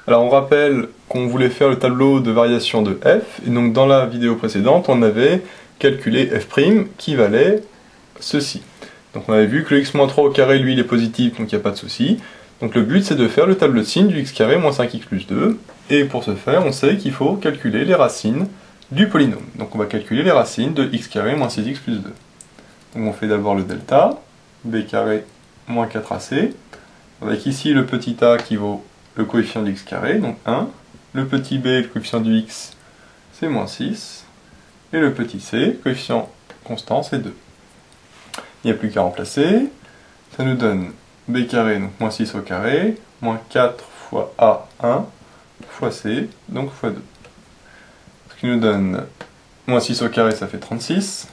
Alors on rappelle qu'on voulait faire le tableau de variation de f, et donc dans la vidéo précédente, on avait calculé f' qui valait ceci. Donc on avait vu que le x-3 au carré, lui, il est positif, donc il n'y a pas de souci. Donc le but, c'est de faire le tableau de signe du x carré moins 5x plus 2, et pour ce faire, on sait qu'il faut calculer les racines du polynôme. Donc on va calculer les racines de x carré moins 6x plus 2. Donc on fait d'abord le delta, b carré moins 4ac, avec ici le petit a qui vaut le coefficient de x carré, donc 1, le petit b, le coefficient du x, c'est moins 6, et le petit c, coefficient constant, c'est 2. Il n'y a plus qu'à remplacer, ça nous donne b carré, donc moins 6 au carré, moins 4 fois a, 1, fois c, donc fois 2. Ce qui nous donne moins 6 au carré, ça fait 36,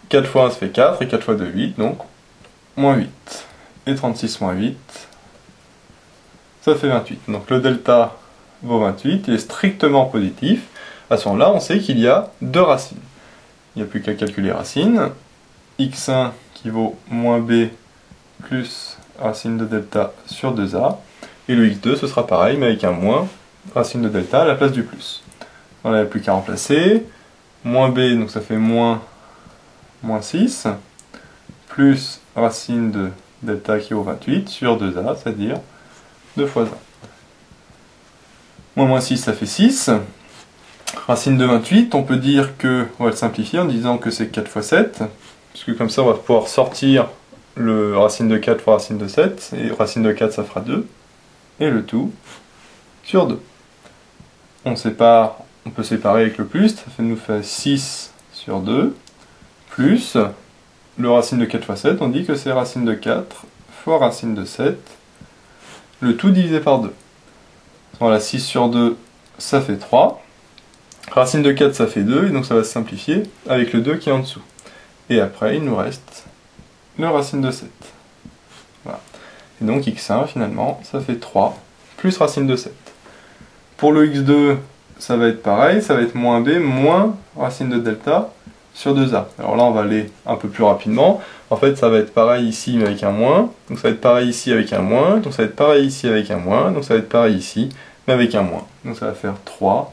4 fois 1, ça fait 4, et 4 fois 2, 8, donc moins 8. Et 36 moins 8, ça fait 28. Donc le delta vaut 28, il est strictement positif. À ce moment-là, on sait qu'il y a deux racines. Il n'y a plus qu'à calculer les racines. x1 qui vaut moins b plus racine de delta sur 2a. Et le x2, ce sera pareil, mais avec un moins, racine de delta à la place du plus. On n'a plus qu'à remplacer. Moins b, donc ça fait moins 6, plus racine de delta qui vaut 28 sur 2a, c'est-à-dire 2 fois 1. Moins 6, ça fait 6. Racine de 28, on peut dire que, on va le simplifier en disant que c'est 4 fois 7, puisque comme ça on va pouvoir sortir le racine de 4 fois racine de 7, et racine de 4 ça fera 2, et le tout sur 2. On sépare, on peut séparer avec le plus, ça nous fait 6 sur 2, plus le racine de 4 fois 7, on dit que c'est racine de 4 fois racine de 7, le tout divisé par 2. Voilà, 6 sur 2, ça fait 3. Racine de 4, ça fait 2, et donc ça va se simplifier avec le 2 qui est en dessous. Et après, il nous reste le racine de 7. Voilà. Et donc x1, finalement, ça fait 3, plus racine de 7. Pour le x2, ça va être pareil, ça va être moins b, moins racine de delta, sur 2a. Alors là, on va aller un peu plus rapidement. En fait, ça va être pareil ici, mais avec un moins. Donc ça va être pareil ici avec un moins. Donc ça va être pareil ici avec un moins. Donc ça va être pareil ici, mais avec un moins. Donc ça va faire 3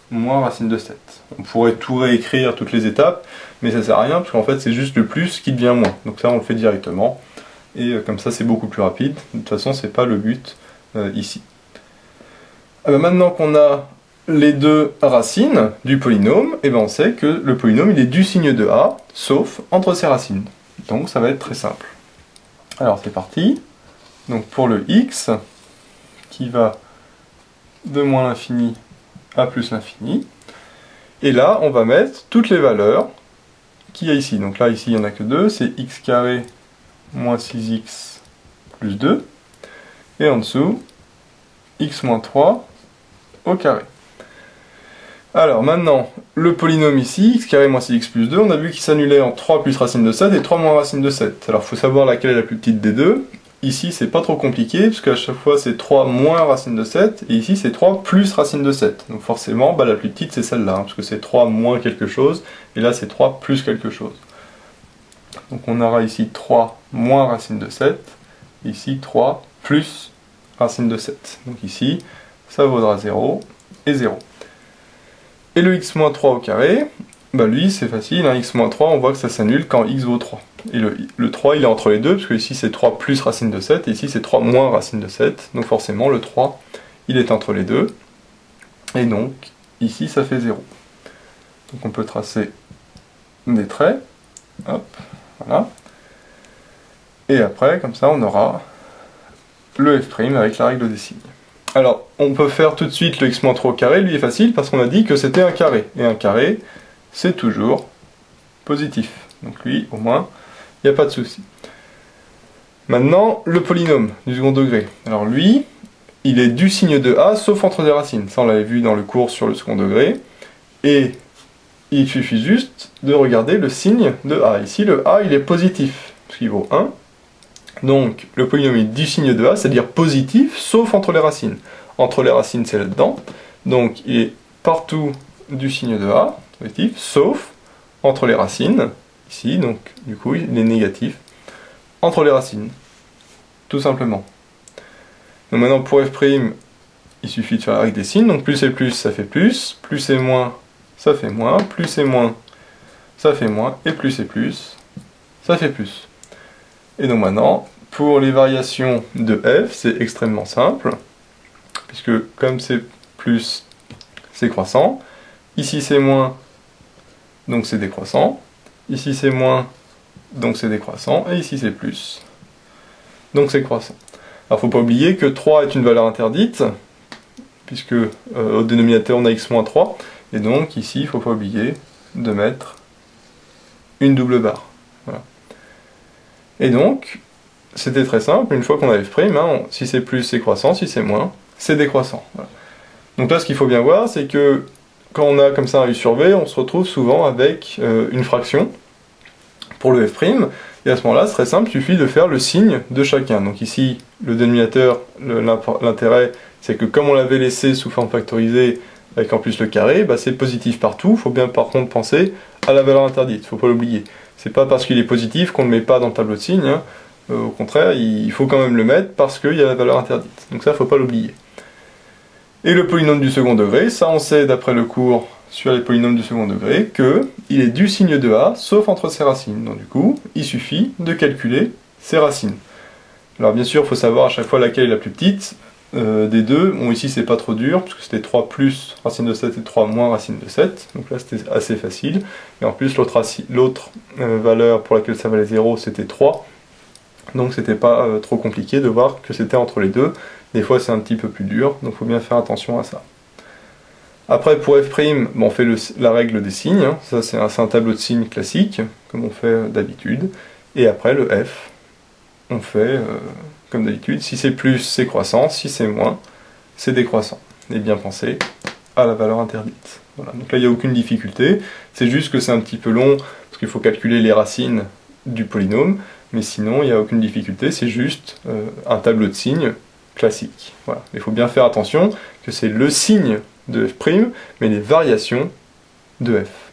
moins racine de 7. On pourrait tout réécrire, toutes les étapes, mais ça sert à rien, parce qu'en fait, c'est juste le plus qui devient moins. Donc ça, on le fait directement. Et comme ça, c'est beaucoup plus rapide. De toute façon, c'est pas le but ici. Maintenant qu'on a les deux racines du polynôme, et on sait que le polynôme il est du signe de a, sauf entre ses racines. Donc ça va être très simple. Alors c'est parti. Donc pour le x, qui va de moins l'infini à plus l'infini, et là on va mettre toutes les valeurs qu'il y a ici. Donc là ici il n'y en a que deux, c'est x carré moins 6x plus 2, et en dessous, x moins 3 au carré. Alors maintenant, le polynôme ici, x carré moins 6x plus 2, on a vu qu'il s'annulait en 3 plus racine de 7 et 3 moins racine de 7. Alors il faut savoir laquelle est la plus petite des deux. Ici c'est pas trop compliqué, parce qu'à chaque fois c'est 3 moins racine de 7, et ici c'est 3 plus racine de 7. Donc forcément, la plus petite c'est celle-là, parce que c'est 3 moins quelque chose, et là c'est 3 plus quelque chose. Donc on aura ici 3 moins racine de 7, ici 3 plus racine de 7. Donc ici, ça vaudra 0 et 0. Et le x-3 au carré, lui c'est facile, x-3 on voit que ça s'annule quand x vaut 3. Et le 3 il est entre les deux, parce que ici c'est 3 plus racine de 7, et ici c'est 3 moins racine de 7, donc forcément le 3 il est entre les deux, et donc ici ça fait 0. Donc on peut tracer des traits, hop, voilà. Et après, comme ça on aura le f' avec la règle des signes. Alors, on peut faire tout de suite le x-3 au carré, lui est facile parce qu'on a dit que c'était un carré. Et un carré, c'est toujours positif. Donc lui, au moins, il n'y a pas de souci. Maintenant, le polynôme du second degré. Alors lui, il est du signe de a, sauf entre des racines. Ça, on l'avait vu dans le cours sur le second degré. Et il suffit juste de regarder le signe de a. Ici, le a, il est positif, parce qu'il vaut 1. Donc, le polynôme est du signe de a, c'est-à-dire positif, sauf entre les racines. Entre les racines, c'est là-dedans. Donc, il est partout du signe de a, positif, sauf entre les racines, ici, donc, du coup, il est négatif, entre les racines, tout simplement. Donc maintenant pour f', il suffit de faire la règle des signes, donc plus c'est plus, ça fait plus c'est moins, ça fait moins, plus c'est moins, ça fait moins, et plus c'est plus, ça fait plus. Et donc maintenant, pour les variations de f, c'est extrêmement simple, puisque comme c'est plus, c'est croissant, ici c'est moins, donc c'est décroissant, ici c'est moins, donc c'est décroissant, et ici c'est plus, donc c'est croissant. Alors il ne faut pas oublier que 3 est une valeur interdite, puisque au dénominateur on a x-3, et donc ici il ne faut pas oublier de mettre une double barre. Voilà. Et donc, c'était très simple, une fois qu'on a f', hein, si c'est plus c'est croissant, si c'est moins, c'est décroissant. Voilà. Donc là ce qu'il faut bien voir, c'est que quand on a comme ça un u sur v, on se retrouve souvent avec une fraction pour le f', et à ce moment-là, c'est très simple, il suffit de faire le signe de chacun. Donc ici, le dénominateur, l'intérêt, c'est que comme on l'avait laissé sous forme factorisée, avec en plus le carré, bah c'est positif partout. Il faut bien par contre penser à la valeur interdite, il ne faut pas l'oublier. C'est pas parce qu'il est positif qu'on ne le met pas dans le tableau de signes, hein. Au contraire, il faut quand même le mettre parce qu'il y a la valeur interdite. Donc ça, il ne faut pas l'oublier. Et le polynôme du second degré, ça on sait d'après le cours sur les polynômes du second degré qu'il est du signe de a, sauf entre ses racines. Donc du coup, il suffit de calculer ses racines. Alors bien sûr, il faut savoir à chaque fois laquelle est la plus petite des deux. Bon, ici c'est pas trop dur, parce que c'était 3 plus racine de 7 et 3 moins racine de 7. Donc là c'était assez facile. Et en plus, l'autre valeur pour laquelle ça valait 0, c'était 3. Donc c'était pas trop compliqué de voir que c'était entre les deux. Des fois c'est un petit peu plus dur, donc il faut bien faire attention à ça. Après pour f', bon, on fait la règle des signes, hein. Ça c'est un tableau de signes classique, comme on fait d'habitude. Et après le f, on fait comme d'habitude, si c'est plus c'est croissant, si c'est moins c'est décroissant. Et bien penser à la valeur interdite. Voilà. Donc là il n'y a aucune difficulté, c'est juste que c'est un petit peu long, parce qu'il faut calculer les racines du polynôme, mais sinon il n'y a aucune difficulté, c'est juste un tableau de signes classique. Voilà. Il faut bien faire attention que c'est le signe de f', mais les variations de f.